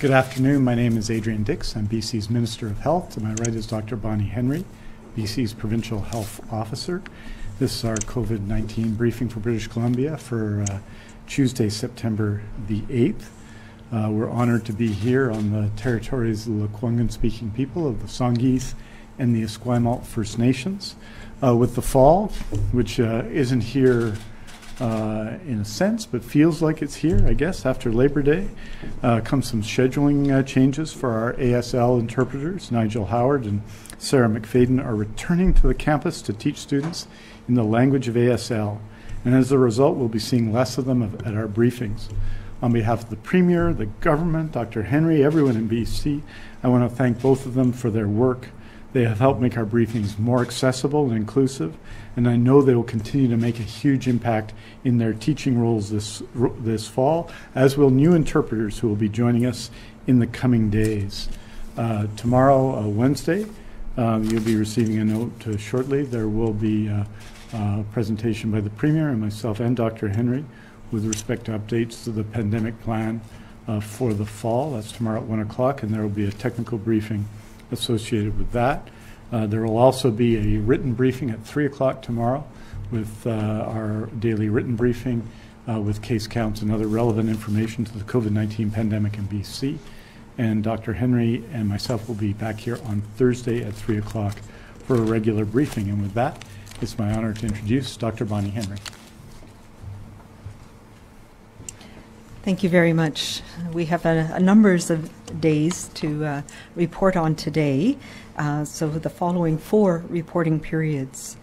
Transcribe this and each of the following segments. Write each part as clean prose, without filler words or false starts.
Good afternoon. My name is Adrian Dix. I'm BC's Minister of Health. To my right is Dr. Bonnie Henry, BC's Provincial Health Officer. This is our COVID-19 briefing for British Columbia for Tuesday, September the 8th. We're honored to be here on the territories of the Lekwungen-speaking people of the Songhees and the Esquimalt First Nations. With the fall, which isn't here in a sense, but feels like it's here, I guess, after Labor Day, comes some scheduling changes for our ASL interpreters. Nigel Howard and Sarah McFadden are returning to the campus to teach students in the language of ASL, and as a result, we'll be seeing less of them at our briefings. On behalf of the Premier, the government, Dr. Henry, everyone in BC, I want to thank both of them for their work. They have helped make our briefings more accessible and inclusive, and I know they will continue to make a huge impact in their teaching roles this fall, as will new interpreters who will be joining us in the coming days. Tomorrow, Wednesday, you'll be receiving a note shortly. There will be a presentation by the Premier and myself and Dr. Henry with respect to updates to the pandemic plan for the fall. That's tomorrow at 1 o'clock, and there will be a technical briefing associated with that. There will also be a written briefing at 3 o'clock tomorrow with our daily written briefing with case counts and other relevant information to the COVID-19 pandemic in BC. And Dr. Henry and myself will be back here on Thursday at 3 o'clock for a regular briefing. And with that, it's my honor to introduce Dr. Bonnie Henry. Thank you very much. We have a numbers of days to report on today. So the following 4 reporting periods.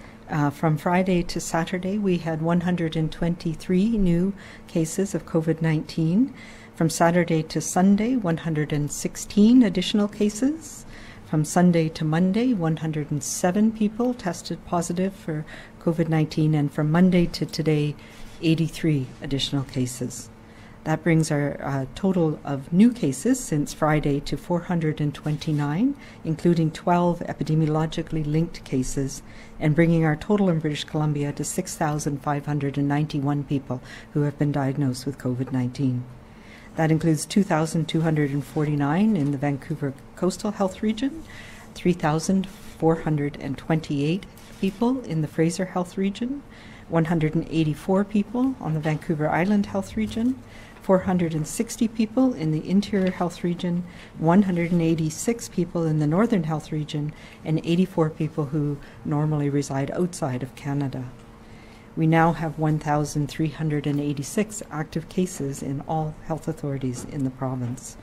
From Friday to Saturday, we had 123 new cases of COVID-19. From Saturday to Sunday, 116 additional cases. From Sunday to Monday, 107 people tested positive for COVID-19. And from Monday to today, 83 additional cases. That brings our total of new cases since Friday to 429, including 12 epidemiologically linked cases, and bringing our total in British Columbia to 6,591 people who have been diagnosed with COVID-19. That includes 2,249 in the Vancouver Coastal Health Region, 3,428 people in the Fraser Health Region, 184 people on the Vancouver Island Health Region, 460 people in the Interior Health Region, 186 people in the Northern Health Region, and 84 people who normally reside outside of Canada. We now have 1,386 active cases in all health authorities in the province.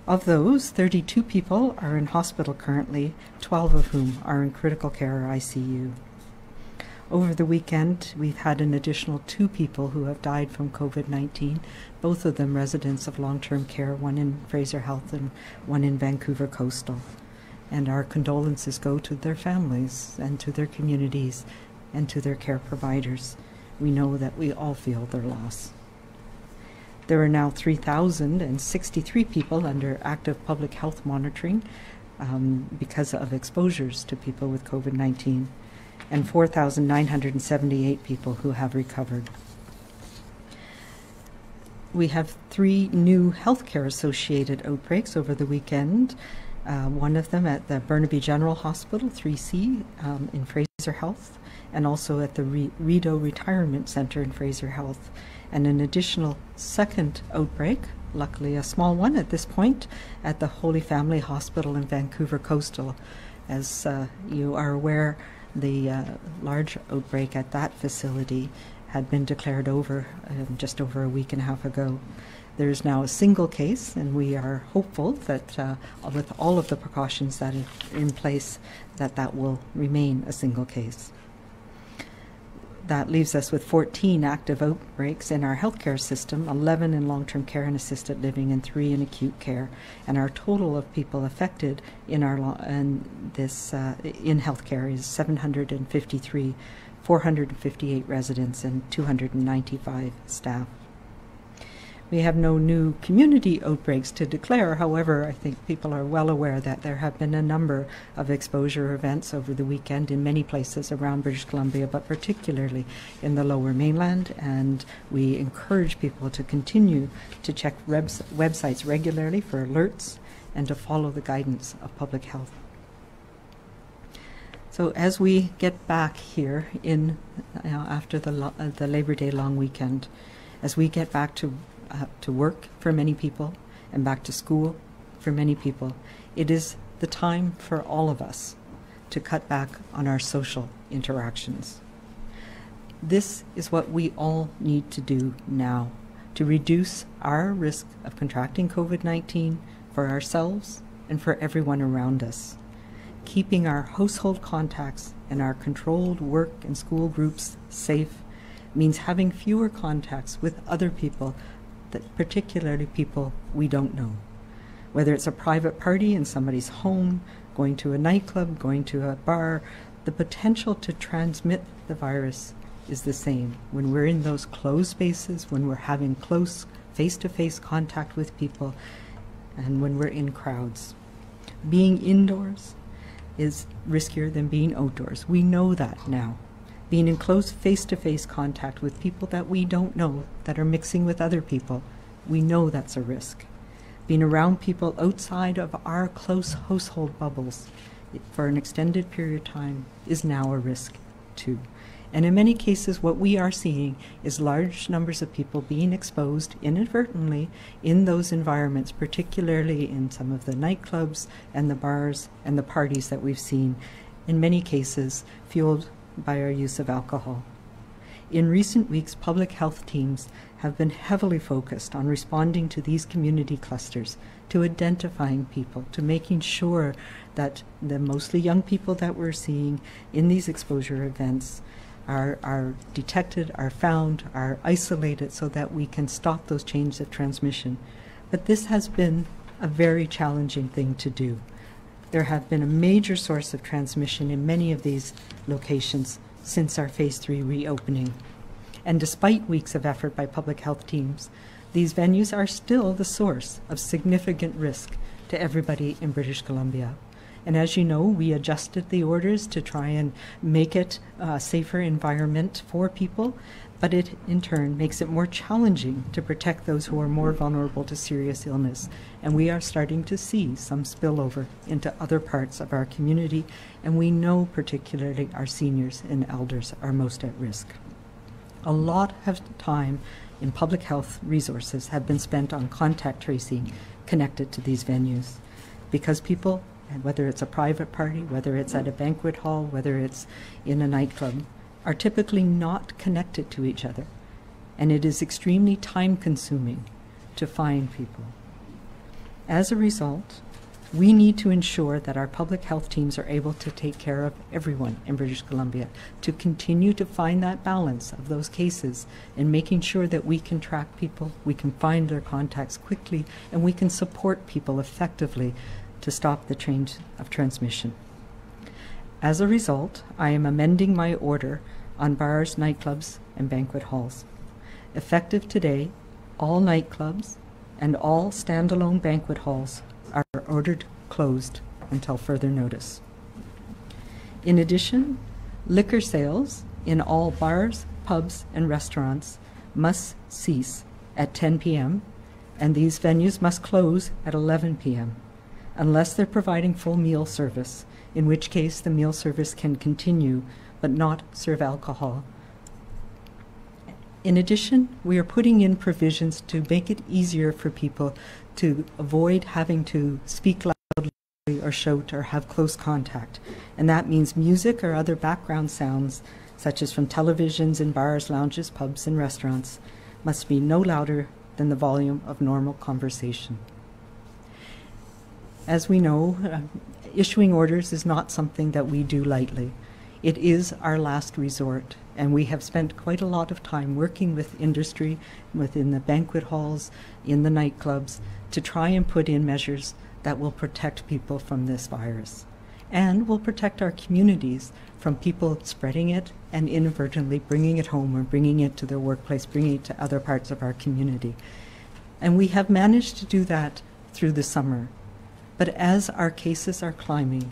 Of those, 32 people are in hospital currently, 12 of whom are in critical care or ICU. Over the weekend, we've had an additional 2 people who have died from COVID-19, both of them residents of long-term care, one in Fraser Health and one in Vancouver Coastal. And our condolences go to their families and to their communities and to their care providers. We know that we all feel their loss. There are now 3,063 people under active public health monitoring because of exposures to people with COVID-19. And 4,978 people who have recovered. We have 3 new healthcare associated outbreaks over the weekend. One of them at the Burnaby General Hospital, 3C, in Fraser Health, and also at the Rideau Retirement Centre in Fraser Health. And an additional second outbreak, luckily a small one at this point, at the Holy Family Hospital in Vancouver Coastal. As you are aware, the large outbreak at that facility had been declared over just over a week and a half ago. There is now a single case, and we are hopeful that with all of the precautions that are in place, that will remain a single case. That leaves us with 14 active outbreaks in our healthcare system, 11 in long-term care and assisted living, and 3 in acute care. And our total of people affected in in healthcare is 753, 458 residents and 295 staff. We have no new community outbreaks to declare. However, I think people are well aware that there have been a number of exposure events over the weekend in many places around British Columbia, but particularly in the Lower Mainland. And we encourage people to continue to check websites regularly for alerts and to follow the guidance of public health. So as we get back here in after the Labor Day long weekend, as we get back to work for many people and back to school for many people, it is the time for all of us to cut back on our social interactions. This is what we all need to do now to reduce our risk of contracting COVID-19 for ourselves and for everyone around us. Keeping our household contacts and our controlled work and school groups safe means having fewer contacts with other people, particularly people we don't know. Whether it's a private party in somebody's home, going to a nightclub, going to a bar, the potential to transmit the virus is the same. When we're in those closed spaces, when we're having close face-to-face contact with people, and when we're in crowds. Being indoors is riskier than being outdoors. We know that now. Being in close face-to-face contact with people that we don't know, that are mixing with other people, we know that's a risk. Being around people outside of our close household bubbles for an extended period of time is now a risk too. And in many cases, what we are seeing is large numbers of people being exposed inadvertently in those environments, particularly in some of the nightclubs and the bars and the parties that we've seen, in many cases fueled by our use of alcohol. In recent weeks, public health teams have been heavily focused on responding to these community clusters, to identifying people, to making sure that the mostly young people that we're seeing in these exposure events are detected, are found, are isolated so that we can stop those chains of transmission. But this has been a very challenging thing to do. There have been a major source of transmission in many of these locations since our Phase 3 reopening. And despite weeks of effort by public health teams, these venues are still the source of significant risk to everybody in British Columbia. And as you know, we adjusted the orders to try and make it a safer environment for people, but it in turn makes it more challenging to protect those who are more vulnerable to serious illness. And we are starting to see some spillover into other parts of our community, and we know particularly our seniors and elders are most at risk. A lot of time in public health resources have been spent on contact tracing connected to these venues, because people, and whether it's a private party, whether it's at a banquet hall, whether it's in a nightclub, are typically not connected to each other. And it is extremely time-consuming to find people. As a result, we need to ensure that our public health teams are able to take care of everyone in British Columbia, to continue to find that balance of those cases and making sure that we can track people, we can find their contacts quickly, and we can support people effectively to stop the chain of transmission. As a result, I am amending my order on bars, nightclubs, and banquet halls. Effective today, all nightclubs and all standalone banquet halls are ordered closed until further notice. In addition, liquor sales in all bars, pubs, and restaurants must cease at 10 p.m., and these venues must close at 11 p.m. unless they're providing full meal service, in which case the meal service can continue but not serve alcohol. In addition, we are putting in provisions to make it easier for people to avoid having to speak loudly or shout or have close contact. And that means music or other background sounds, such as from televisions in bars, lounges, pubs, and restaurants, must be no louder than the volume of normal conversation. As we know, issuing orders is not something that we do lightly. It is our last resort, and we have spent quite a lot of time working with industry, within the banquet halls, in the nightclubs, to try and put in measures that will protect people from this virus, and will protect our communities from people spreading it and inadvertently bringing it home or bringing it to their workplace, bringing it to other parts of our community. And we have managed to do that through the summer. But as our cases are climbing,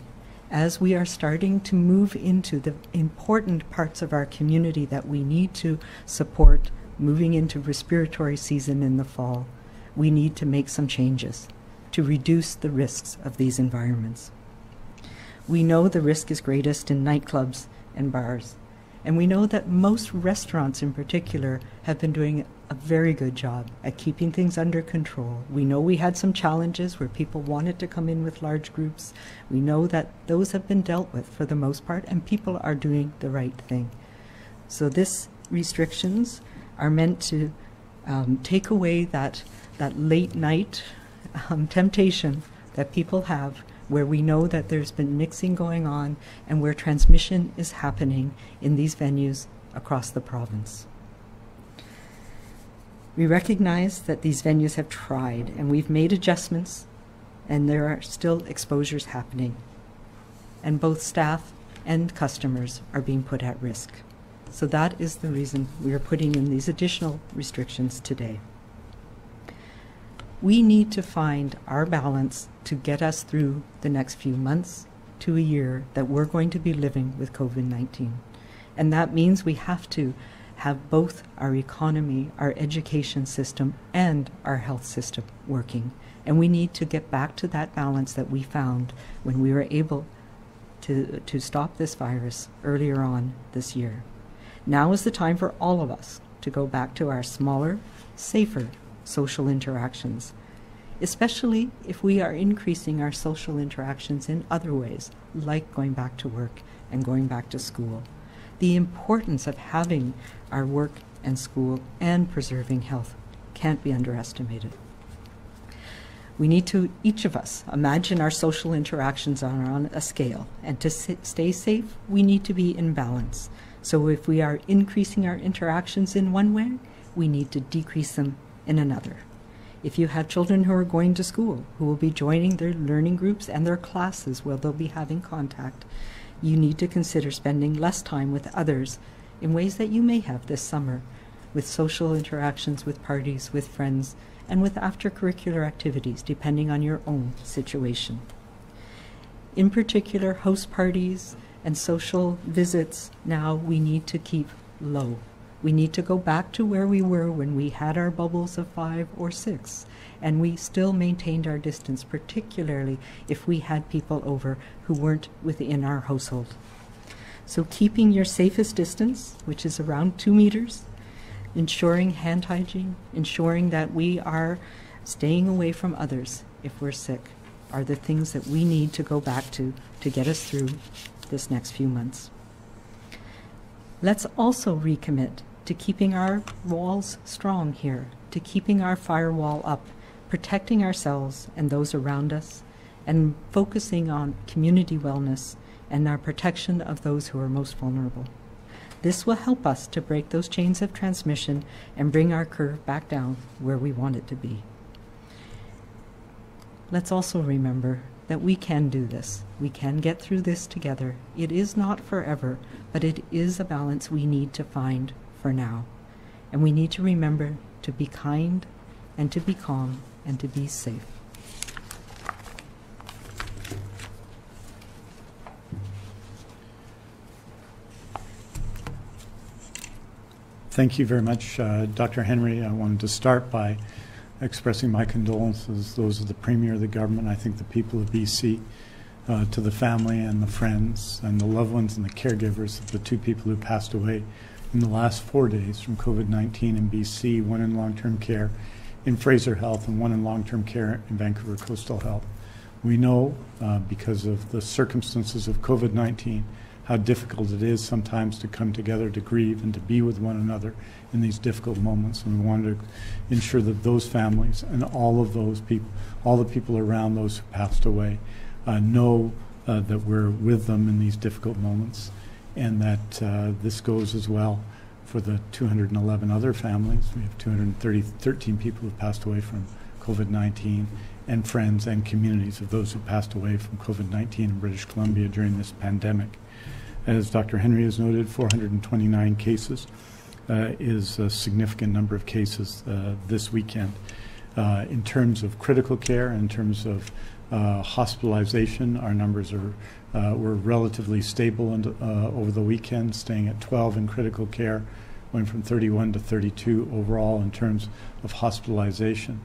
as we are starting to move into the important parts of our community that we need to support moving into respiratory season in the fall, we need to make some changes to reduce the risks of these environments. We know the risk is greatest in nightclubs and bars, and we know that most restaurants in particular have been doing a very good job at keeping things under control. We know we had some challenges where people wanted to come in with large groups. We know that those have been dealt with for the most part, and people are doing the right thing. So these restrictions are meant to take away that late night temptation that people have, where we know that there's been mixing going on and where transmission is happening in these venues across the province. We recognize that these venues have tried, and we've made adjustments, and there are still exposures happening. And both staff and customers are being put at risk. So that is the reason we are putting in these additional restrictions today. We need to find our balance to get us through the next few months to a year that we're going to be living with COVID-19. And that means we have to have both our economy, our education system, and our health system working. And we need to get back to that balance that we found when we were able to stop this virus earlier on this year. Now is the time for all of us to go back to our smaller, safer social interactions, especially if we are increasing our social interactions in other ways, like going back to work and going back to school. The importance of having our work and school and preserving health can't be underestimated. We need to, each of us, imagine our social interactions on a scale, and to stay safe, we need to be in balance. So if we are increasing our interactions in one way, we need to decrease them in another. If you have children who are going to school, who will be joining their learning groups and their classes where they'll be having contact, you need to consider spending less time with others in ways that you may have this summer, with social interactions, with parties, with friends, and with after-curricular activities, depending on your own situation. In particular, house parties and social visits now we need to keep low. We need to go back to where we were when we had our bubbles of 5 or 6, and we still maintained our distance, particularly if we had people over who weren't within our household. So keeping your safest distance, which is around 2 meters, ensuring hand hygiene, ensuring that we are staying away from others if we're sick, are the things that we need to go back to get us through this next few months. Let's also recommit to keeping our walls strong here, to keeping our firewall up, protecting ourselves and those around us, and focusing on community wellness and our protection of those who are most vulnerable. This will help us to break those chains of transmission and bring our curve back down where we want it to be. Let's also remember that we can do this. We can get through this together. It is not forever, but it is a balance we need to find for now. And we need to remember to be kind and to be calm and to be safe. Thank you very much, Dr. Henry. I wanted to start by expressing my condolences, those of the Premier of the government, I think the people of BC, to the family and the friends and the loved ones and the caregivers of the 2 people who passed away in the last 4 days from COVID-19 in BC, 1 in long-term care in Fraser Health and 1 in long-term care in Vancouver Coastal Health. We know, because of the circumstances of COVID-19, how difficult it is sometimes to come together to grieve and to be with one another in these difficult moments. And we wanted to ensure that those families and all of those people, all the people around those who passed away, know that we're with them in these difficult moments, and that this goes as well for the 211 other families. We have 213 people who passed away from COVID-19, and friends and communities of those who passed away from COVID-19 in British Columbia during this pandemic. As Dr. Henry has noted, 429 cases is a significant number of cases this weekend. In terms of critical care, in terms of hospitalization, our numbers were relatively stable over the weekend, staying at 12 in critical care, going from 31 to 32 overall in terms of hospitalization.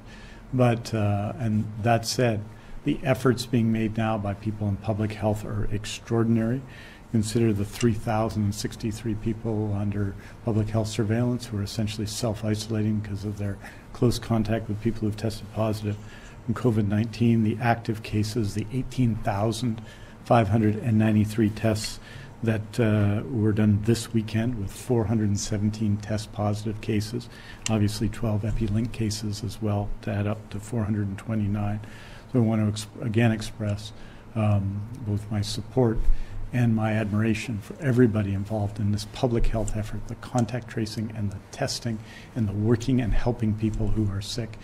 But, and that said, the efforts being made now by people in public health are extraordinary. Consider the 3,063 people under public health surveillance who are essentially self-isolating because of their close contact with people who've tested positive from COVID-19, the active cases, the 18,593 tests that were done this weekend with 417 test positive cases, obviously 12 EpiLink cases as well to add up to 429. So I want to again express both my support and my admiration for everybody involved in this public health effort, the contact tracing and the testing and the working and helping people who are sick.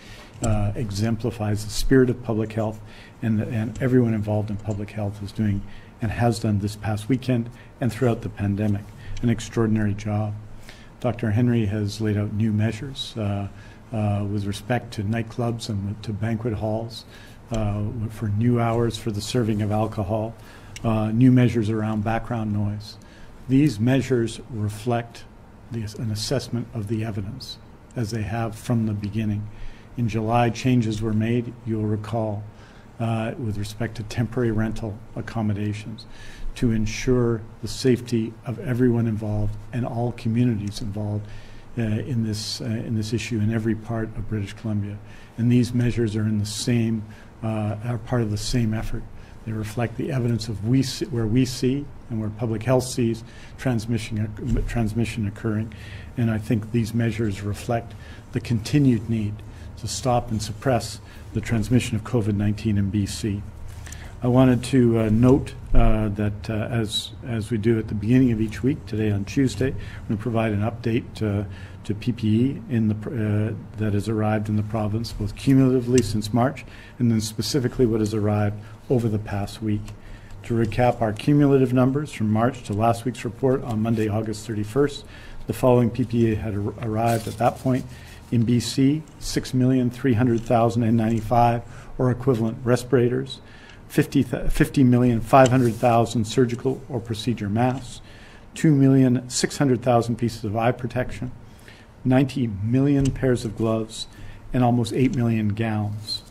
Exemplifies the spirit of public health, and everyone involved in public health is doing and has done this past weekend and throughout the pandemic an extraordinary job. Dr. Henry has laid out new measures with respect to nightclubs and to banquet halls for new hours for the serving of alcohol. New measures around background noise. These measures reflect an assessment of the evidence as they have from the beginning. In July, changes were made, you'll recall, with respect to temporary rental accommodations to ensure the safety of everyone involved and all communities involved in this issue in every part of British Columbia. And these measures are in the same, are part of the same effort. They reflect the evidence of where we see and where public health sees transmission occurring. And I think these measures reflect the continued need to stop and suppress the transmission of COVID-19 in BC. I wanted to note that as we do at the beginning of each week, today on Tuesday, I'm going to provide an update to PPE that has arrived in the province, both cumulatively since March and then specifically what has arrived over the past week. To recap our cumulative numbers from March to last week's report on Monday, August 31st, the following PPE had arrived at that point in BC: 6,300,095 or equivalent respirators, 50,500,000 surgical or procedure masks, 2,600,000 pieces of eye protection, 90 million pairs of gloves, and almost 8 million gowns.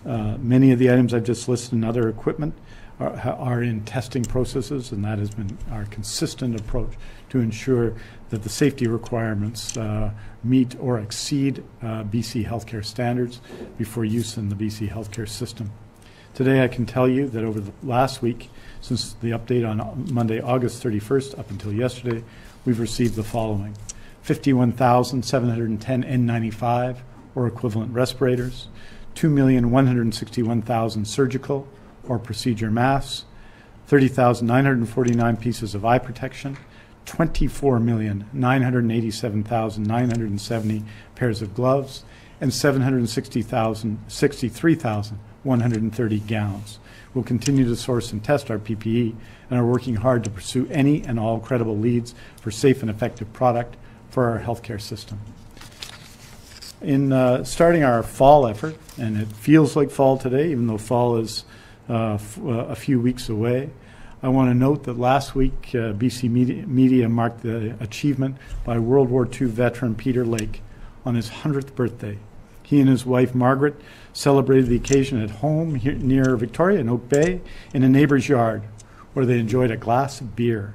Many of the items I've just listed and other equipment are in testing processes, and that has been our consistent approach to ensure that the safety requirements meet or exceed BC healthcare standards before use in the BC healthcare system. Today I can tell you that over the last week, since the update on Monday, August 31st up until yesterday, we've received the following: 51,710 N95 or equivalent respirators, 2,161,000 surgical or procedure masks, 30,949 pieces of eye protection, 24,987,970 pairs of gloves, and 63,130 gowns. We'll continue to source and test our PPE and are working hard to pursue any and all credible leads for safe and effective product for our healthcare system. In starting our fall effort, and it feels like fall today, even though fall is a few weeks away, I want to note that last week BC Media marked the achievement by World War II veteran Peter Lake on his 100th birthday. He and his wife Margaret celebrated the occasion at home here near Victoria in Oak Bay in a neighbor's yard where they enjoyed a glass of beer.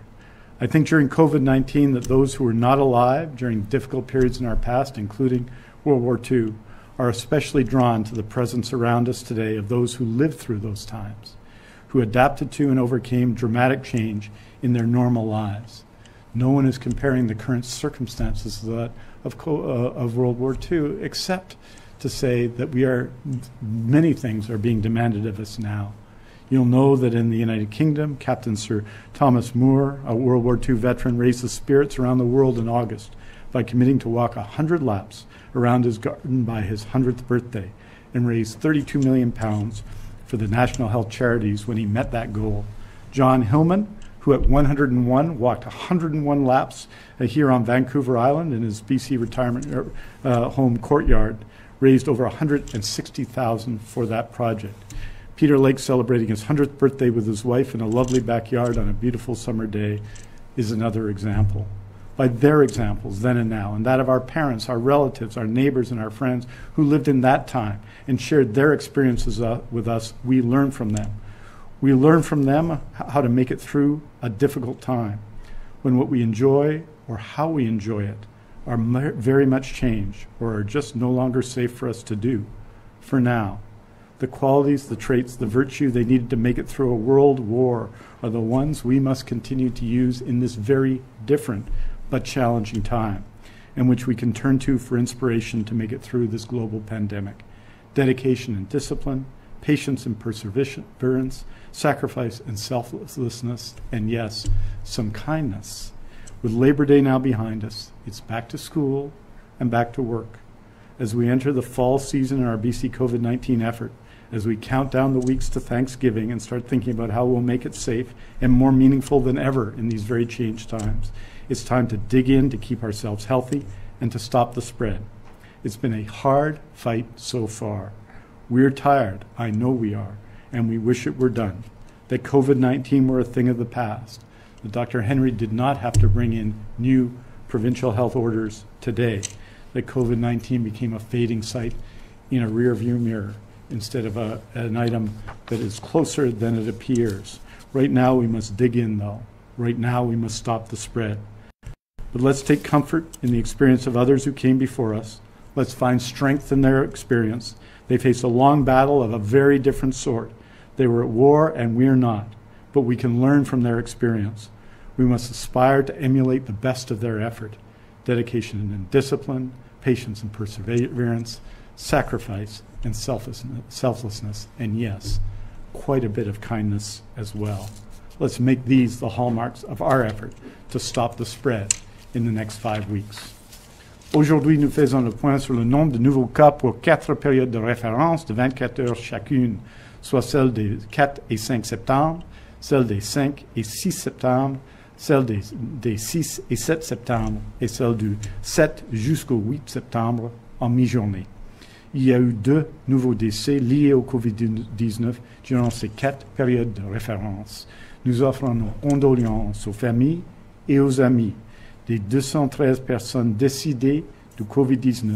I think during COVID-19 that those who were not alive during difficult periods in our past, including World War II, are especially drawn to the presence around us today of those who lived through those times, who adapted to and overcame dramatic change in their normal lives. No one is comparing the current circumstances of World War II, except to say that many things are being demanded of us now. You'll know that in the United Kingdom, Captain Sir Thomas Moore, a World War II veteran, raised the spirits around the world in August by committing to walk 100 laps around his garden by his 100th birthday and raised £32 million for the National Health Charities when he met that goal. John Hillman, who at 101 walked 101 laps here on Vancouver Island in his BC retirement home courtyard, raised over $160,000 for that project. Peter Lake celebrating his 100th birthday with his wife in a lovely backyard on a beautiful summer day is another example. By their examples then and now, and that of our parents, our relatives, our neighbors, and our friends who lived in that time and shared their experiences with us, we learn from them. We learn from them how to make it through a difficult time, when what we enjoy or how we enjoy it are very much changed or are just no longer safe for us to do. For now, the qualities, the traits, the virtue they needed to make it through a world war are the ones we must continue to use in this very different but challenging time, in which we can turn to for inspiration to make it through this global pandemic. Dedication and discipline, patience and perseverance, sacrifice and selflessness, and yes, some kindness. With Labor Day now behind us, it's back to school and back to work. As we enter the fall season in our BC COVID-19 effort, as we count down the weeks to Thanksgiving and start thinking about how we'll make it safe and more meaningful than ever in these very changed times, it's time to dig in to keep ourselves healthy and to stop the spread. It's been a hard fight so far. We're tired, I know we are, and we wish it were done, that COVID-19 were a thing of the past, that Dr. Henry did not have to bring in new provincial health orders today, that COVID-19 became a fading sight in a rearview mirror instead of an item that is closer than it appears. Right now we must dig in, though. Right now we must stop the spread. But let's take comfort in the experience of others who came before us. Let's find strength in their experience. They faced a long battle of a very different sort. They were at war and we're not, but we can learn from their experience. We must aspire to emulate the best of their effort, dedication and discipline, patience and perseverance, sacrifice and selflessness, and yes, quite a bit of kindness as well. Let's make these the hallmarks of our effort to stop the spread in the next 5 weeks. Aujourd'hui, nous faisons le point sur le nombre de nouveaux cas pour 4 périodes de référence de 24 heures chacune, soit celle des 4 et 5 septembre, celle des 5 et 6 septembre, celle des 6 et 7 septembre et celle du 7 jusqu'au 8 septembre en mi-journée. Il y a eu 2 nouveaux décès liés au COVID-19 durant ces 4 périodes de référence. Nous offrons nos condoléances aux familles et aux amis des 213 personnes décédées du COVID-19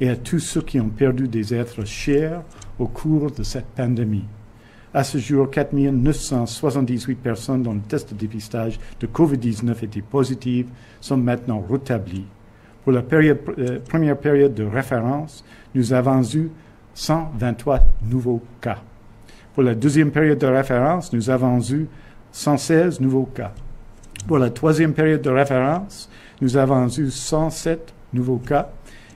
et à tous ceux qui ont perdu des êtres chers au cours de cette pandémie. À ce jour, 4 978 personnes dont le test de dépistage de COVID-19 était positif sont maintenant rétablies. Pour la première période de référence, nous avons eu 123 nouveaux cas. Pour la deuxième période de référence, nous avons eu 116 nouveaux cas. Pour la troisième période de référence, nous avons eu 107 nouveaux cas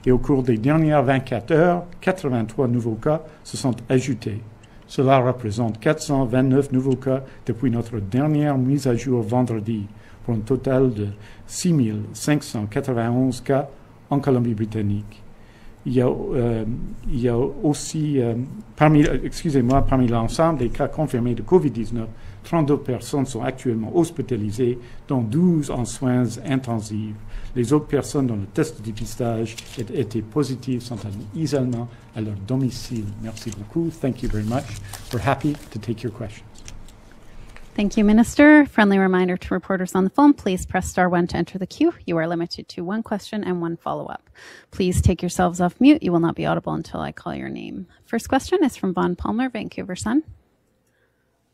et au cours des dernières 24 heures, 83 nouveaux cas se sont ajoutés. Cela représente 429 nouveaux cas depuis notre dernière mise à jour vendredi, pour un total de 6 591 cas en Colombie-Britannique. Il y a aussi, parmi l'ensemble des cas confirmés de COVID-19, 32 personnes sont actuellement hospitalisées, dont 12 en soins intensifs. Les autres personnes dont le test de dépistage était positif sont en isolement à leur domicile. Merci beaucoup. Thank you very much. We're happy to take your questions. Thank you, Minister. Friendly reminder to reporters on the phone, please press star 1 to enter the queue. You are limited to 1 question and 1 follow-up. Please take yourselves off mute. You will not be audible until I call your name. First question is from Vaughn Palmer, Vancouver Sun.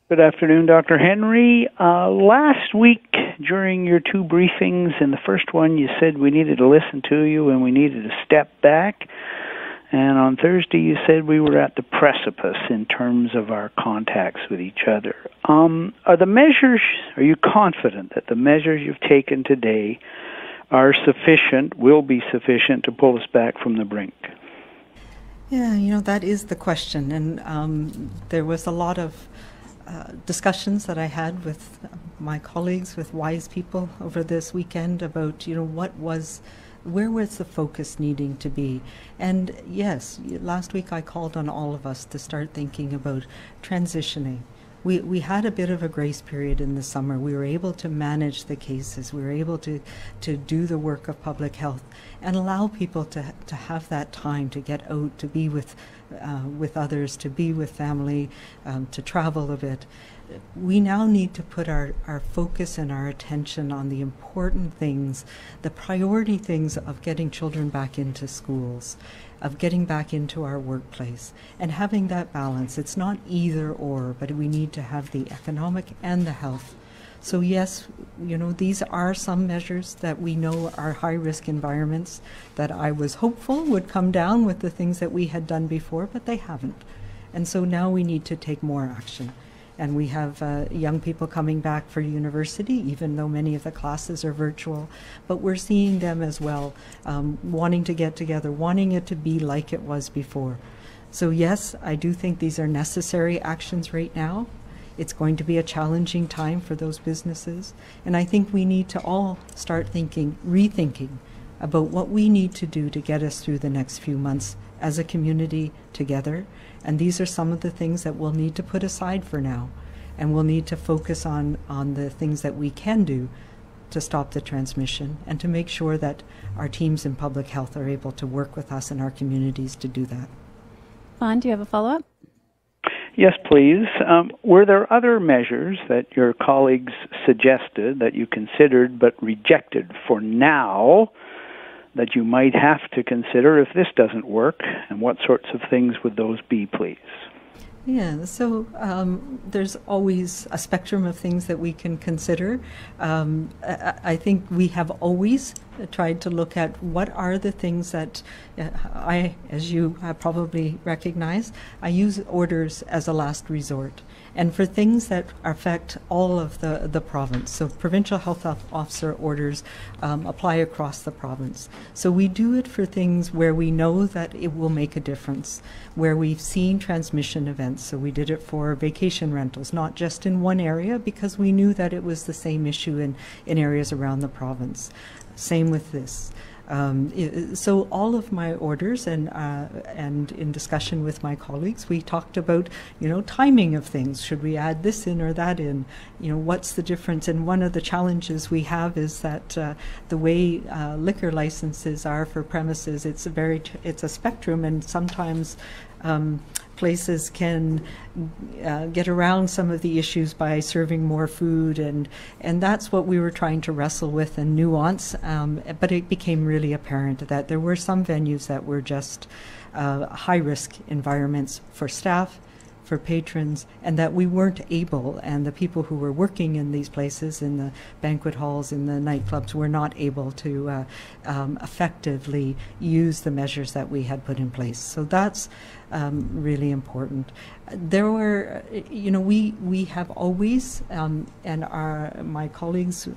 Good afternoon, Dr. Henry. Last week during your 2 briefings, in the first one you said we needed to listen to you and we needed to step back. And on Thursday you said we were at the precipice in terms of our contacts with each other. Are you confident that the measures you've taken today are sufficient, will be sufficient to pull us back from the brink? Yeah, that is the question. And there was a lot of discussions that I had with my colleagues, with wise people over this weekend about, where was the focus needing to be? And yes, last week I called on all of us to start thinking about transitioning We had a bit of a grace period in the summer. We were able to manage the cases. We were able to do the work of public health and allow people to have that time to get out, to be with others, to be with family, to travel a bit. We now need to put our focus and our attention on the important things, the priority things of getting children back into schools, of getting back into our workplace, and having that balance. It's not either or, but we need to have the economic and the health. So yes, these are some measures that we know are high-risk environments that I was hopeful would come down with the things that we had done before, but they haven't. And so now we need to take more action. And we have young people coming back for university, even though many of the classes are virtual. But we're seeing them as well, wanting to get together, wanting it to be like it was before. So yes, I do think these are necessary actions right now. It's going to be a challenging time for those businesses. And I think we need to all start rethinking about what we need to do to get us through the next few months as a community together. And these are some of the things that we'll need to put aside for now. And we'll need to focus on the things that we can do to stop the transmission and to make sure that our teams in public health are able to work with us in our communities to do that. Vaughn, do you have a follow-up? Yes, please. Were there other measures that your colleagues suggested that you considered but rejected for now that you might have to consider if this doesn't work? And what sorts of things would those be, please? Yeah, so there's always a spectrum of things that we can consider. I think we have always tried to look at what are the things that as you probably recognize, I use orders as a last resort. And for things that affect all of the province. So provincial health officer orders apply across the province. So we do it for things where we know that it will make a difference, where we've seen transmission events. So we did it for vacation rentals, not just in one area, because we knew that it was the same issue in areas around the province. Same with this. So all of my orders and in discussion with my colleagues, we talked about, timing of things. Should we add this in or that in? What's the difference? And one of the challenges we have is that the way liquor licenses are for premises, it's a spectrum, and sometimes places can get around some of the issues by serving more food, and that's what we were trying to wrestle with and nuance, but it became really apparent that there were some venues that were just high-risk environments for staff, for patrons, and that we weren't able, and the people who were working in these places, in the banquet halls, in the nightclubs, were not able to effectively use the measures that we had put in place. So that's really important. There were, we have always, and my colleagues,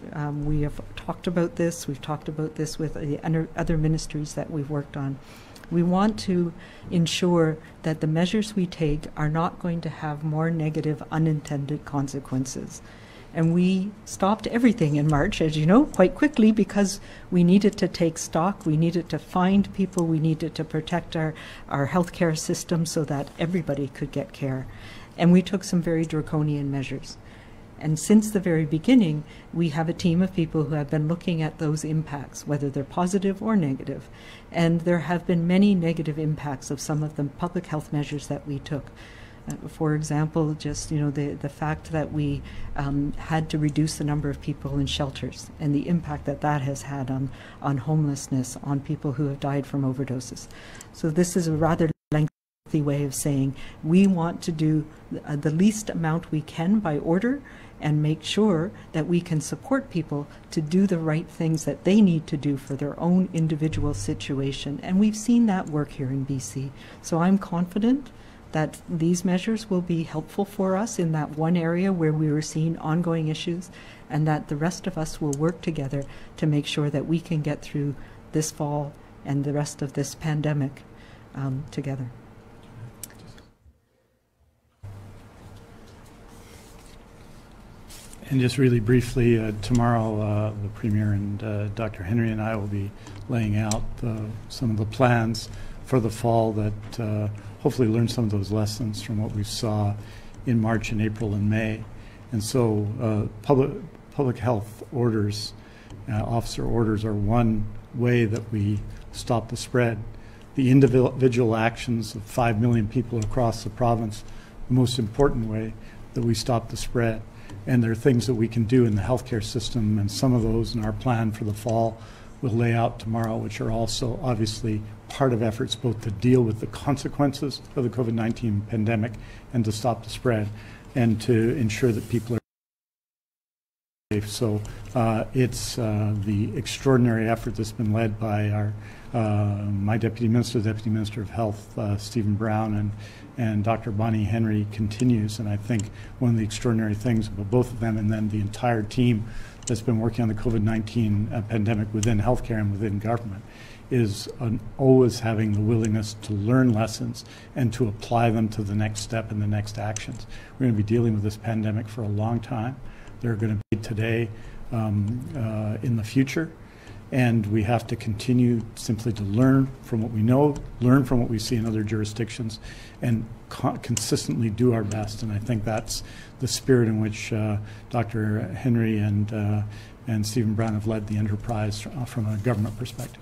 we have talked about this. We've talked about this with the other ministries that we've worked on. We want to ensure that the measures we take are not going to have more negative unintended consequences. And we stopped everything in March, as you know, quite quickly, because we needed to take stock, we needed to find people, we needed to protect our healthcare system so that everybody could get care. And we took some very draconian measures. And since the very beginning, we have a team of people who have been looking at those impacts, whether they're positive or negative. And there have been many negative impacts of some of the public health measures that we took. For example, just the fact that we had to reduce the number of people in shelters and the impact that has had on homelessness, on people who have died from overdoses. So this is a rather lengthy way of saying we want to do the least amount we can by order and make sure that we can support people to do the right things that they need to do for their own individual situation. And we've seen that work here in BC. So I'm confident that these measures will be helpful for us in that one area where we were seeing ongoing issues, and that the rest of us will work together to make sure that we can get through this fall and the rest of this pandemic together. And just really briefly, tomorrow the Premier and Dr. Henry and I will be laying out some of the plans for the fall that hopefully learn some of those lessons from what we saw in March and April and May. And so public health orders, officer orders, are one way that we stop the spread. The individual actions of 5 million people across the province, the most important way that we stop the spread. And there are things that we can do in the healthcare system, and some of those in our plan for the fall we'll lay out tomorrow, which are also obviously part of efforts both to deal with the consequences of the COVID-19 pandemic and to stop the spread and to ensure that people are safe. So it's the extraordinary effort that's been led by our my Deputy Minister of Health, Stephen Brown, and Dr. Bonnie Henry continues. And I think one of the extraordinary things about both of them, and then the entire team that's been working on the COVID-19 pandemic within healthcare and within government, is always having the willingness to learn lessons and to apply them to the next step and the next actions. We're going to be dealing with this pandemic for a long time. They're going to be today in the future. And we have to continue simply to learn from what we know, learn from what we see in other jurisdictions, and consistently do our best. And I think that's the spirit in which Dr. Henry and Stephen Brown have led the enterprise from a government perspective.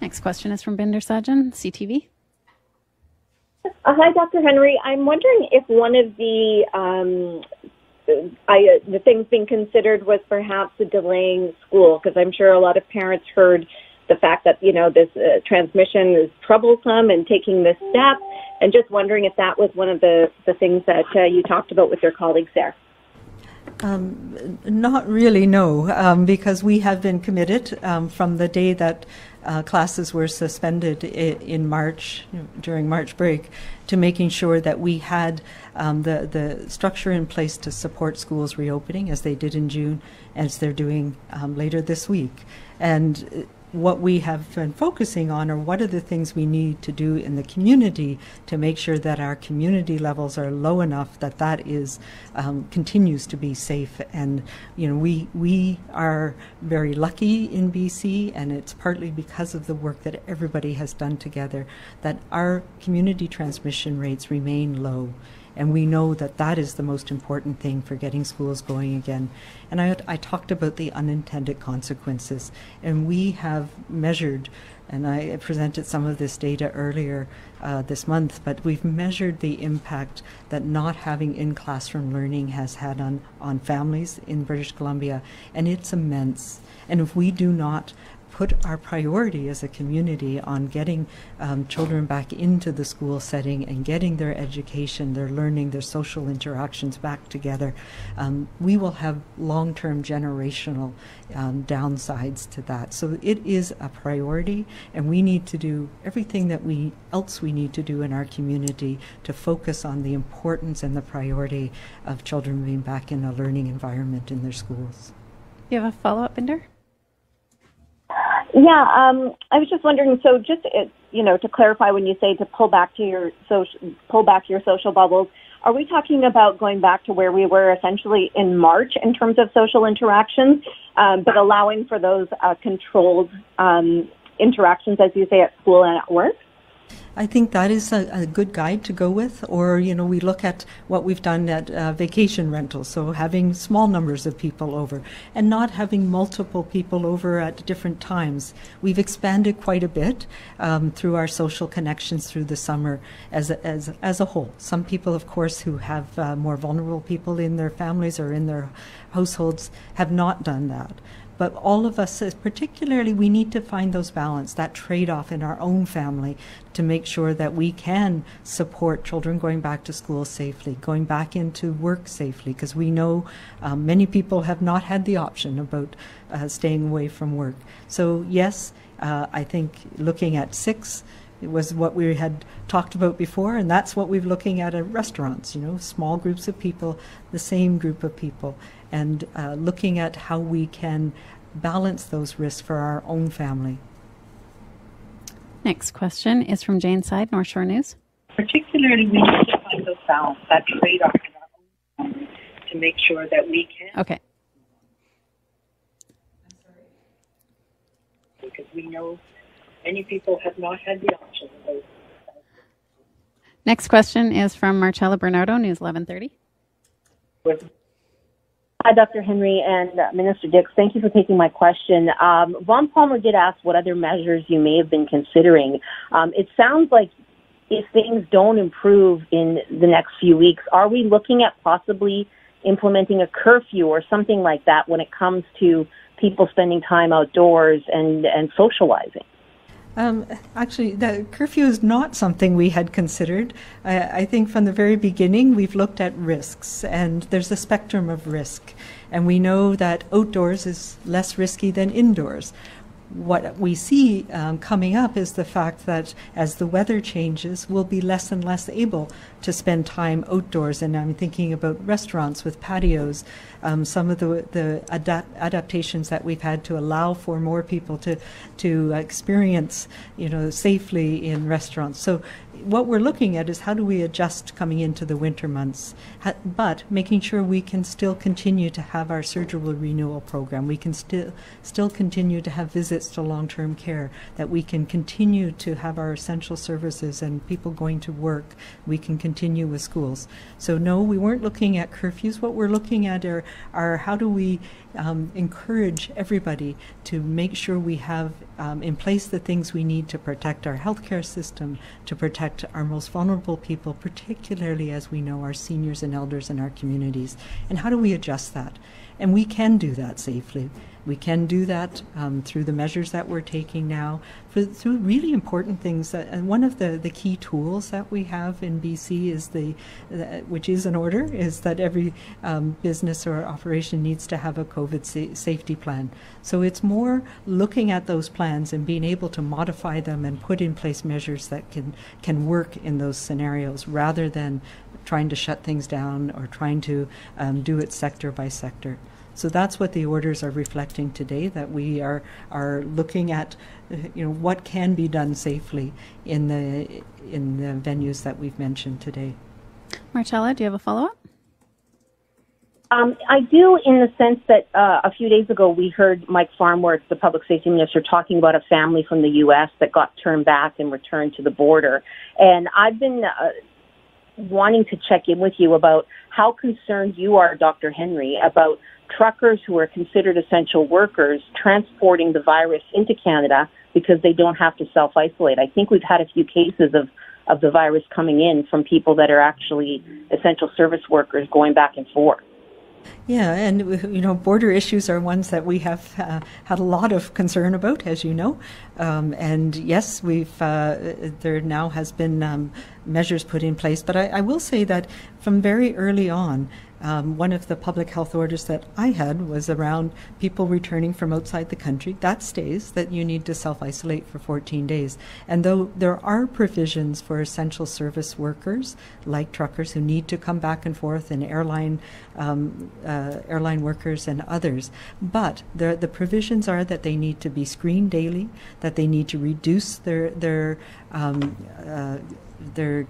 Next question is from Binder Sajan, CTV. Hi, Dr. Henry. I'm wondering if one of the things being considered was perhaps delaying school, because I'm sure a lot of parents heard the fact that, this transmission is troublesome and taking this step, and just wondering if that was one of the things that you talked about with your colleagues there. Not really, no, because we have been committed from the day that classes were suspended in March, during March break, to making sure that we had the structure in place to support schools reopening, as they did in June, as they're doing later this week. And what we have been focusing on are what are the things we need to do in the community to make sure that our community levels are low enough that that is continues to be safe. And we are very lucky in BC, and it's partly because of the work that everybody has done together, that our community transmission rates remain low. And we know that that is the most important thing for getting schools going again. And I talked about the unintended consequences. And we have measured, and I presented some of this data earlier this month, but we've measured the impact that not having in-classroom learning has had on families in British Columbia. And it's immense. And if we do not put our priority as a community on getting children back into the school setting and getting their education, their learning, their social interactions back together, we will have long-term generational downsides to that. So it is a priority, and we need to do everything that we need to do in our community to focus on the importance and the priority of children being back in a learning environment in their schools. You have a follow-up, Binder? Yeah, I was just wondering. So, just to clarify, when you say to pull back your social bubbles, are we talking about going back to where we were essentially in March in terms of social interactions, but allowing for those controlled interactions, as you say, at school and at work? I think that is a good guide to go with. Or, we look at what we've done at vacation rentals, so having small numbers of people over and not having multiple people over at different times. We've expanded quite a bit through our social connections through the summer as a whole. Some people, of course, who have more vulnerable people in their families or in their households have not done that. But all of us, particularly, we need to find those balance, that trade-off in our own family to make sure that we can support children going back to school safely, going back into work safely, because we know many people have not had the option about staying away from work. So yes, I think looking at 6, it was what we had talked about before, and that's what we're looking at restaurants, small groups of people, the same group of people, and looking at how we can balance those risks for our own family. Next question is from Jane Side, North Shore News. Particularly, we need to find those balance, that trade-off in our own family to make sure that we can. Okay. I'm sorry. Because we know many people have not had the option of those. Next question is from Marcella Bernardo, News 1130. Hi, Dr. Henry and Minister Dix. Thank you for taking my question. Ron Palmer did ask what other measures you may have been considering. It sounds like if things don't improve in the next few weeks, are we looking at possibly implementing a curfew or something like that when it comes to people spending time outdoors and socializing? Actually, the curfew is not something we had considered. I think from the very beginning we've looked at risks, and there's a spectrum of risk. And we know that outdoors is less risky than indoors. What we see coming up is the fact that as the weather changes, we'll be less and less able to spend time outdoors. And I'm thinking about restaurants with patios, some of the adaptations that we've had to allow for more people to experience, safely in restaurants. So what we're looking at is how do we adjust coming into the winter months, but making sure we can still continue to have our surgical renewal program. We can still continue to have visits to long-term care, that we can continue to have our essential services and people going to work. We can continue with schools. So no, we weren't looking at curfews. What we're looking at are how do we encourage everybody to make sure we have in place the things we need to protect our healthcare system, to protect our most vulnerable people, particularly as we know our seniors and elders in our communities. And how do we adjust that? And we can do that safely. We can do that through the measures that we're taking now, through really important things. And one of the key tools that we have in BC is which is an order, is that every business or operation needs to have a COVID safety plan. So it's more looking at those plans and being able to modify them and put in place measures that can work in those scenarios, rather than trying to shut things down or trying to do it sector by sector. So that's what the orders are reflecting today, that we are looking at what can be done safely in the venues that we've mentioned today. Marcella, do you have a follow-up? I do, in the sense that a few days ago we heard Mike Farnworth, the public safety minister, talking about a family from the U.S. that got turned back and returned to the border. And I've been wanting to check in with you about how concerned you are, Dr. Henry, about truckers who are considered essential workers transporting the virus into Canada because they don't have to self-isolate. I think we've had a few cases of the virus coming in from people that are actually essential service workers going back and forth. Yeah, and border issues are ones that we have had a lot of concern about, as you know. And yes, there now has been measures put in place. But I will say that from very early on, one of the public health orders that I had was around people returning from outside the country. That stays, that you need to self-isolate for 14 days. And though there are provisions for essential service workers, like truckers who need to come back and forth, and airline workers and others, but the provisions are that they need to be screened daily, that they need to reduce their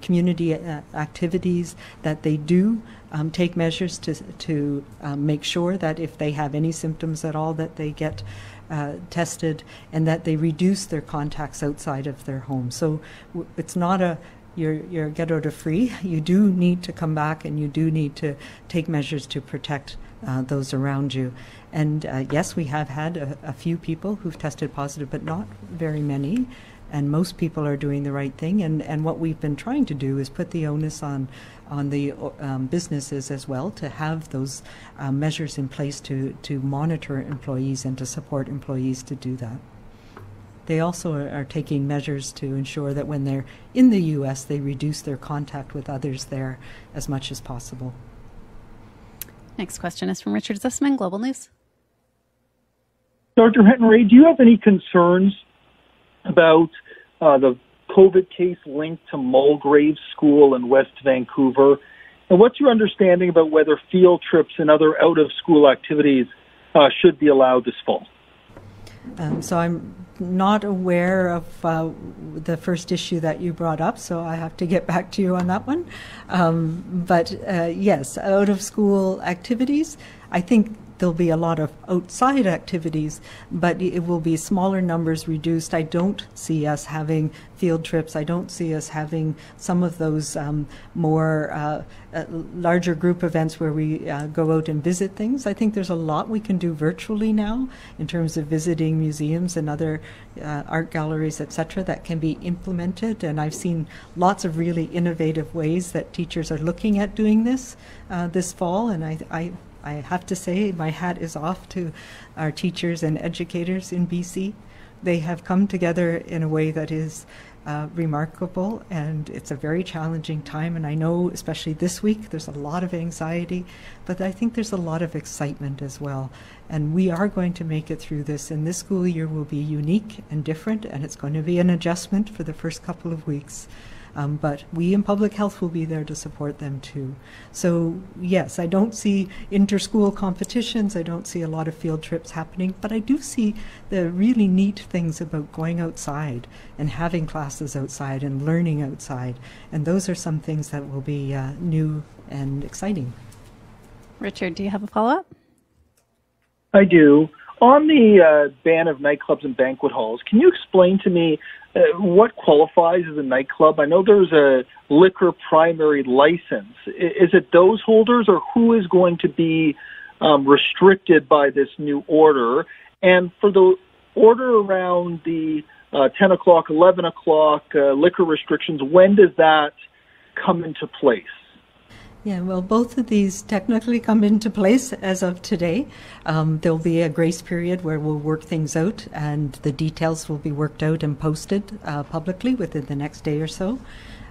community activities, that they do take measures to make sure that if they have any symptoms at all, that they get tested, and that they reduce their contacts outside of their home. So it's not you're get out of free. You do need to come back, and you do need to take measures to protect those around you. And yes, we have had a few people who've tested positive, but not very many. And most people are doing the right thing. And what we've been trying to do is put the onus on the businesses as well, to have those measures in place to monitor employees and to support employees to do that. They also are taking measures to ensure that when they're in the U.S., they reduce their contact with others there as much as possible. Next question is from Richard Zussman, Global News. Dr. Henry, do you have any concerns about the COVID case linked to Mulgrave School in West Vancouver? And what's your understanding about whether field trips and other out-of-school activities should be allowed this fall? So I'm not aware of the first issue that you brought up, so I have to get back to you on that one. But yes, out-of-school activities, I think there'll be a lot of outside activities, but it will be smaller numbers, reduced. I don't see us having field trips. I don't see us having some of those more larger group events where we go out and visit things. I think there's a lot we can do virtually now in terms of visiting museums and other art galleries, etc., that can be implemented. And I've seen lots of really innovative ways that teachers are looking at doing this this fall. And I have to say my hat is off to our teachers and educators in BC. They have come together in a way that is remarkable, and it's a very challenging time. And I know, especially this week, there's a lot of anxiety, but I think there's a lot of excitement as well. And we are going to make it through this, and this school year will be unique and different, and it's going to be an adjustment for the first couple of weeks. But we in public health will be there to support them too. So yes, I don't see inter-school competitions. I don't see a lot of field trips happening, but I do see the really neat things about going outside and having classes outside and learning outside. And those are some things that will be new and exciting. Richard, do you have a follow-up? I do. On the ban of nightclubs and banquet halls, can you explain to me what qualifies as a nightclub? I know there's a liquor primary license. Is it those holders, or who is going to be restricted by this new order? And for the order around the 10 o'clock, 11 o'clock liquor restrictions, when does that come into place? Yeah, well, both of these technically come into place as of today. There'll be a grace period where we'll work things out, and the details will be worked out and posted publicly within the next day or so.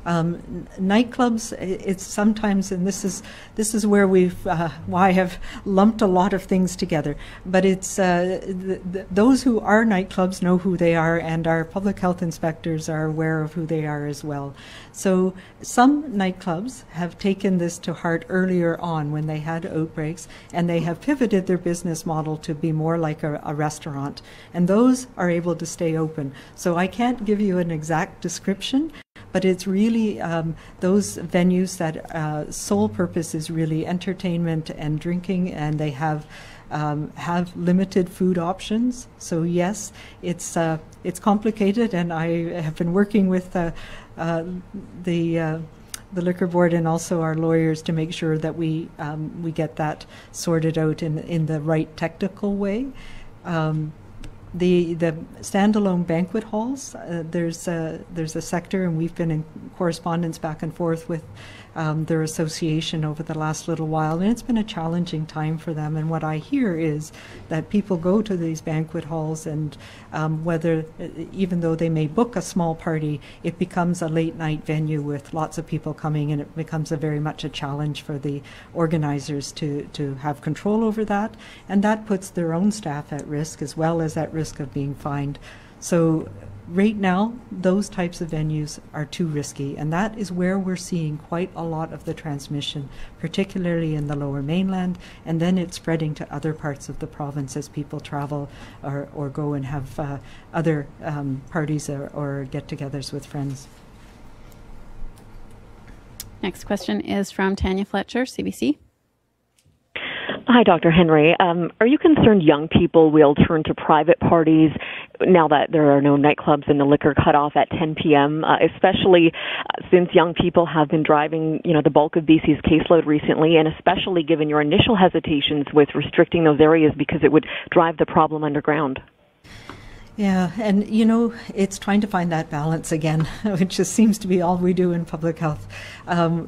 Nightclubs, it's sometimes, and this is where why I have lumped a lot of things together, but it's those who are nightclubs know who they are, and our public health inspectors are aware of who they are as well. So some nightclubs have taken this to heart earlier on when they had outbreaks, and they have pivoted their business model to be more like a restaurant, and those are able to stay open. So I can't give you an exact description, but it's really those venues that sole purpose is really entertainment and drinking, and they have limited food options. So yes, it's complicated, and I have been working with the liquor board and also our lawyers to make sure that we get that sorted out in the right technical way. The standalone banquet halls, there's a sector, and we've been in correspondence back and forth with their association over the last little while, and it's been a challenging time for them. And what I hear is that people go to these banquet halls, and even though they may book a small party, it becomes a late night venue with lots of people coming, and it becomes very much a challenge for the organizers to have control over that, and that puts their own staff at risk as well as at risk of being fined. So right now, those types of venues are too risky, and that is where we're seeing quite a lot of the transmission, particularly in the Lower Mainland, and then it's spreading to other parts of the province as people travel or go and have other parties or get-togethers with friends. Next question is from Tanya Fletcher, CBC. Hi, Dr. Henry. Are you concerned young people will turn to private parties now that there are no nightclubs and the liquor cut off at 10 p.m., especially since young people have been driving, the bulk of BC's caseload recently, and especially given your initial hesitations with restricting those areas because it would drive the problem underground? Yeah, and it's trying to find that balance again, which just seems to be all we do in public health.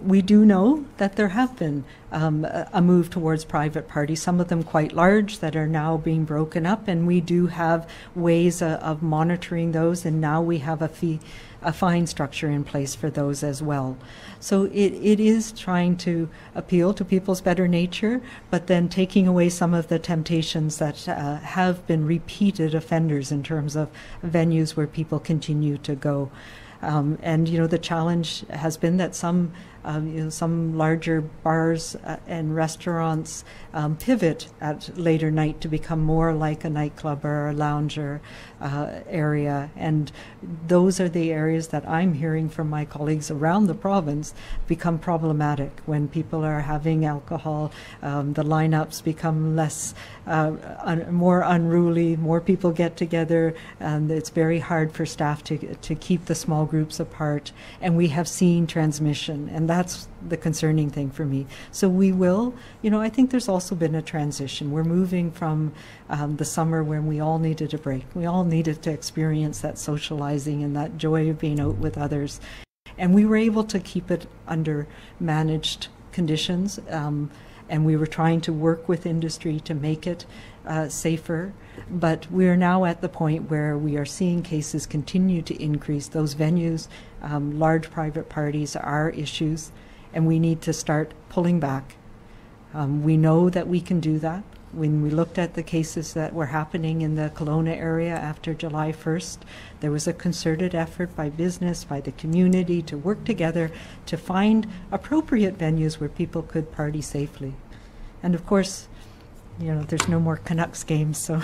We do know that there have been a move towards private parties, some of them quite large, that are now being broken up, and we do have ways of monitoring those, and now we have a fine structure in place for those as well. So it is trying to appeal to people's better nature, but then taking away some of the temptations that have been repeated offenders in terms of venues where people continue to go. And, the challenge has been that some larger bars and restaurants pivot at later night to become more like a nightclub or a lounger area. And those are the areas that I'm hearing from my colleagues around the province become problematic when people are having alcohol. The lineups become less, more unruly, more people get together, and it's very hard for staff to keep the small groups apart. And we have seen transmission, and that's the concerning thing for me. So we will, I think there's also been a transition. We're moving from the summer when we all needed a break. We all needed to experience that socializing and that joy of being out with others. And we were able to keep it under managed conditions. And we were trying to work with industry to make it safer. But we are now at the point where we are seeing cases continue to increase. Those venues, large private parties are issues, and we need to start pulling back. We know that we can do that. When we looked at the cases that were happening in the Kelowna area after July 1st, there was a concerted effort by business, by the community to work together to find appropriate venues where people could party safely. And of course, there's no more Canucks games, so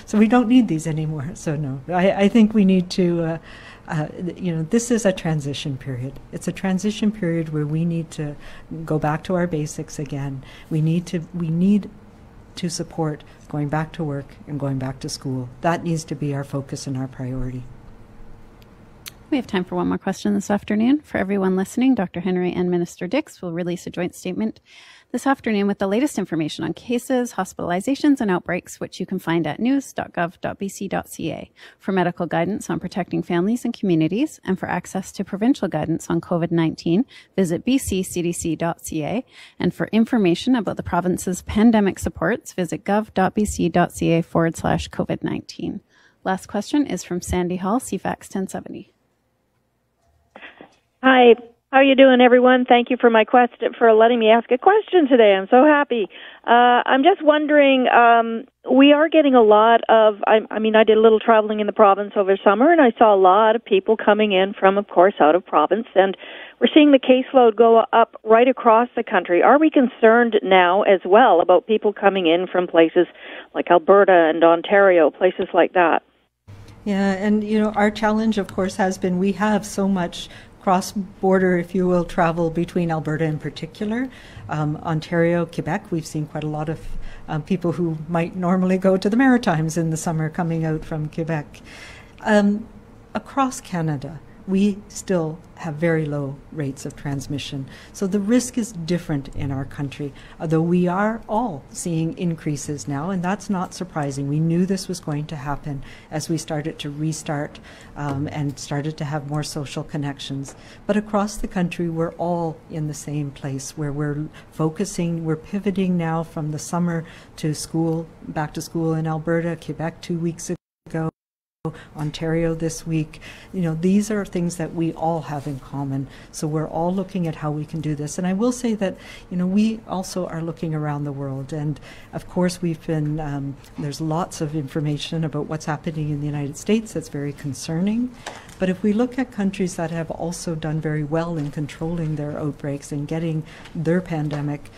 so we don't need these anymore. So no, I think we need to, this is a transition period. It's a transition period where we need to go back to our basics again. We need to support going back to work and going back to school. That needs to be our focus and our priority. We have time for one more question this afternoon. For everyone listening, Dr. Henry and Minister Dix will release a joint statement this afternoon with the latest information on cases, hospitalizations, and outbreaks, which you can find at news.gov.bc.ca. For medical guidance on protecting families and communities, and for access to provincial guidance on COVID-19, visit bccdc.ca. And for information about the province's pandemic supports, visit gov.bc.ca/COVID-19. Last question is from Sandy Hall, CFAX 1070. Hi, how are you doing, everyone? Thank you for letting me ask a question today. I'm so happy. I'm just wondering, we are getting a lot of, I did a little traveling in the province over summer, and I saw a lot of people coming in from, of course, out of province, and we're seeing the caseload go up right across the country. Are we concerned now as well about people coming in from places like Alberta and Ontario, places like that? Yeah, and our challenge, of course, has been we have so much cross-border, if you will, travel between Alberta in particular. Ontario, Quebec, we've seen quite a lot of people who might normally go to the Maritimes in the summer coming out from Quebec. Across Canada, we still have very low rates of transmission. So the risk is different in our country, although we are all seeing increases now, and that's not surprising. We knew this was going to happen as we started to restart and started to have more social connections. But across the country, we're all in the same place where we're pivoting now from the summer to school, back to school in Alberta, Quebec 2 weeks ago, Ontario this week. These are things that we all have in common. So we're all looking at how we can do this. And I will say that, we also are looking around the world. And of course, we've been, there's lots of information about what's happening in the United States that's very concerning. But if we look at countries that have also done very well in controlling their outbreaks and getting their pandemic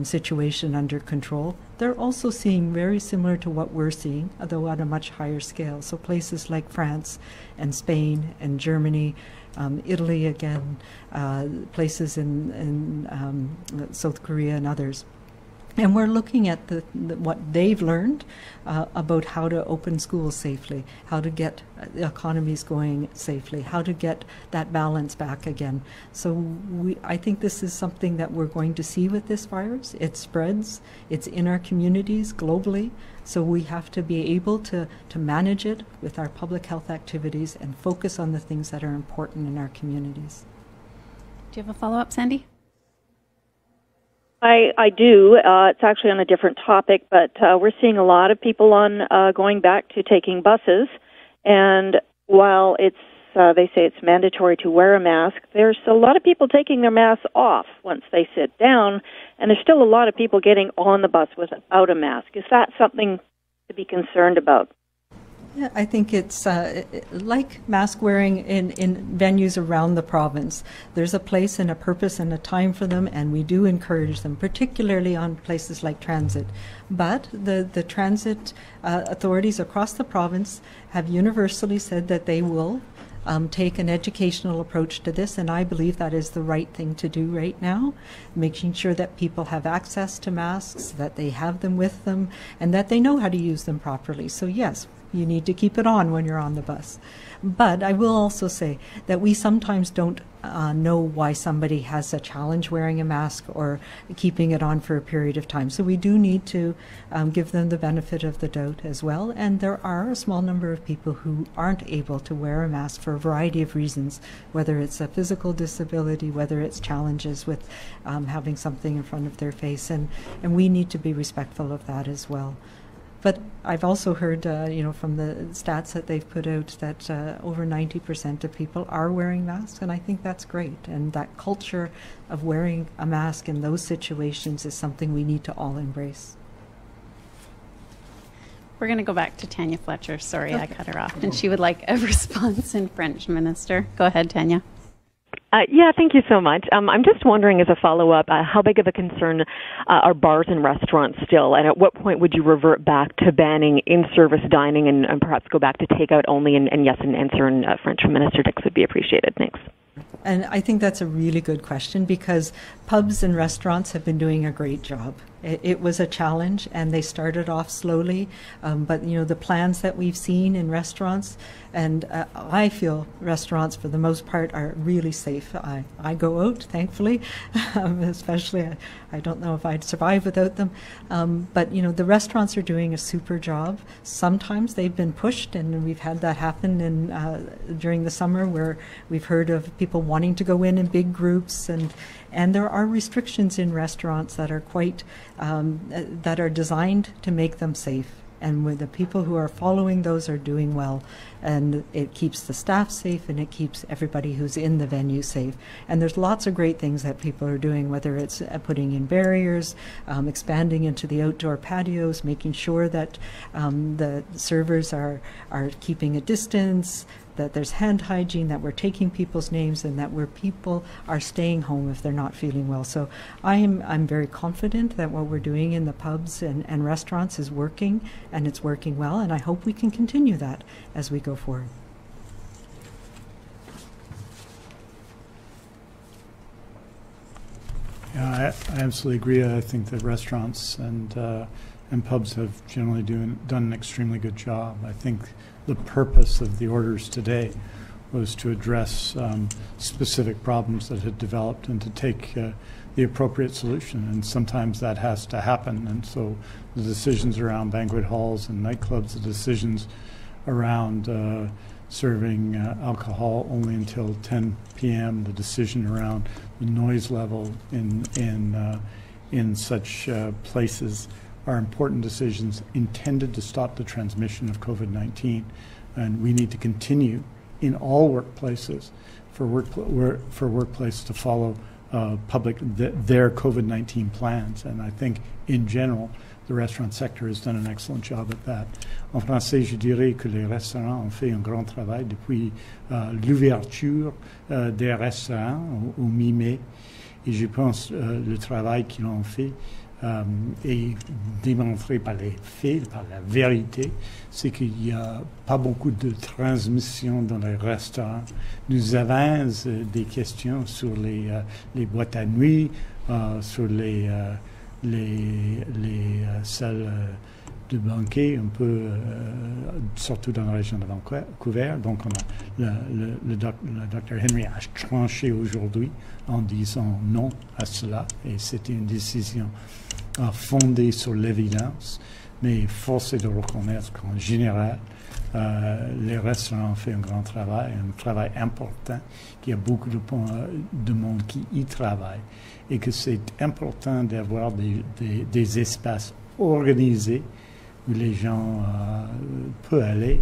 situation under control, they're also seeing very similar to what we're seeing, although on a much higher scale. So places like France and Spain and Germany, Italy again, places in South Korea and others. And we're looking at what they've learned about how to open schools safely, how to get the economies going safely, how to get that balance back again. So I think this is something that we're going to see with this virus. It spreads. It's in our communities globally. So we have to be able to manage it with our public health activities and focus on the things that are important in our communities. Do you have a follow-up, Sandy? I do. It's actually on a different topic, but we're seeing a lot of people going back to taking buses. And while they say it's mandatory to wear a mask, there's a lot of people taking their masks off once they sit down, and there's still a lot of people getting on the bus without a mask. Is that something to be concerned about? Yeah, I think it's like mask wearing in venues around the province. There's a place and a purpose and a time for them, and we do encourage them, particularly on places like transit. But the transit authorities across the province have universally said that they will take an educational approach to this, and I believe that is the right thing to do right now, making sure that people have access to masks, that they have them with them, and that they know how to use them properly. So yes, you need to keep it on when you're on the bus. But I will also say that we sometimes don't know why somebody has a challenge wearing a mask or keeping it on for a period of time. So we do need to give them the benefit of the doubt as well. And there are a small number of people who aren't able to wear a mask for a variety of reasons, whether it's a physical disability, whether it's challenges with having something in front of their face. And we need to be respectful of that as well. But I've also heard, from the stats that they've put out that over 90% of people are wearing masks, and I think that's great. And that culture of wearing a mask in those situations is something we need to all embrace. We're going to go back to Tanya Fletcher. Sorry, okay. I cut her off. And she would like a response in French, Minister. Go ahead, Tanya. Yeah, thank you so much. I'm just wondering, as a follow-up, how big of a concern are bars and restaurants still, and at what point would you revert back to banning in-service dining and perhaps go back to takeout only? And yes, an answer in French from Minister Dix would be appreciated. Thanks. And I think that's a really good question, because pubs and restaurants have been doing a great job. It was a challenge, and they started off slowly, but the plans that we've seen in restaurants, and I feel restaurants for the most part are really safe. I go out, thankfully, especially I don't know if I'd survive without them, but the restaurants are doing a super job. Sometimes they've been pushed, and we've had that happen during the summer, where we've heard of people wanting to go in big groups, and there are restrictions in restaurants that are quite that are designed to make them safe. And with the people who are following those are doing well, and it keeps the staff safe, and it keeps everybody who's in the venue safe. And there's lots of great things that people are doing, whether it's putting in barriers, expanding into the outdoor patios, making sure that the servers are keeping a distance, that there's hand hygiene, that we're taking people's names, and that people are staying home if they're not feeling well. So I'm very confident that what we're doing in the pubs and restaurants is working, and it's working well, and I hope we can continue that as we go forward. Yeah, I absolutely agree. I think that restaurants and pubs have generally done an extremely good job. I think the purpose of the orders today was to address specific problems that had developed and to take the appropriate solution, and sometimes that has to happen. And so the decisions around banquet halls and nightclubs, the decisions around serving alcohol only until 10 p.m., the decision around the noise level in such places are important decisions intended to stop the transmission of COVID-19. And we need to continue in all workplaces for workplaces to follow their COVID-19 plans. And I think in general, the restaurant sector has done an excellent job at that. En français, je dirais que les restaurants ont fait un grand travail depuis l'ouverture des restaurants au mi-mai. Et je pense le travail qu'ils ont fait est démontré par les faits, par la vérité, c'est qu'il n'y a pas beaucoup de transmission dans les restaurants. Nous avons des questions sur les boîtes à nuit, sur les salles de banquet, un peu, surtout dans la région de Vancouver. Donc, le Dr Henry a tranché aujourd'hui en disant non à cela, et c'était une décision fondée sur l'évidence, mais force est de reconnaître qu'en général, les restaurants ont fait un grand travail, un travail important, qu'il y a beaucoup de monde qui y travaille, et que c'est important d'avoir des espaces organisés où les gens peuvent aller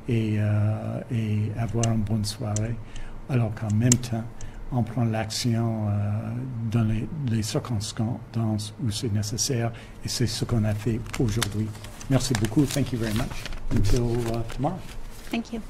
et avoir une bonne soirée, alors qu'en même temps, on prend l'action dans les circonstances où c'est nécessaire, et c'est ce qu'on a fait aujourd'hui. Merci beaucoup. Thank you very much. Until tomorrow. Thank you.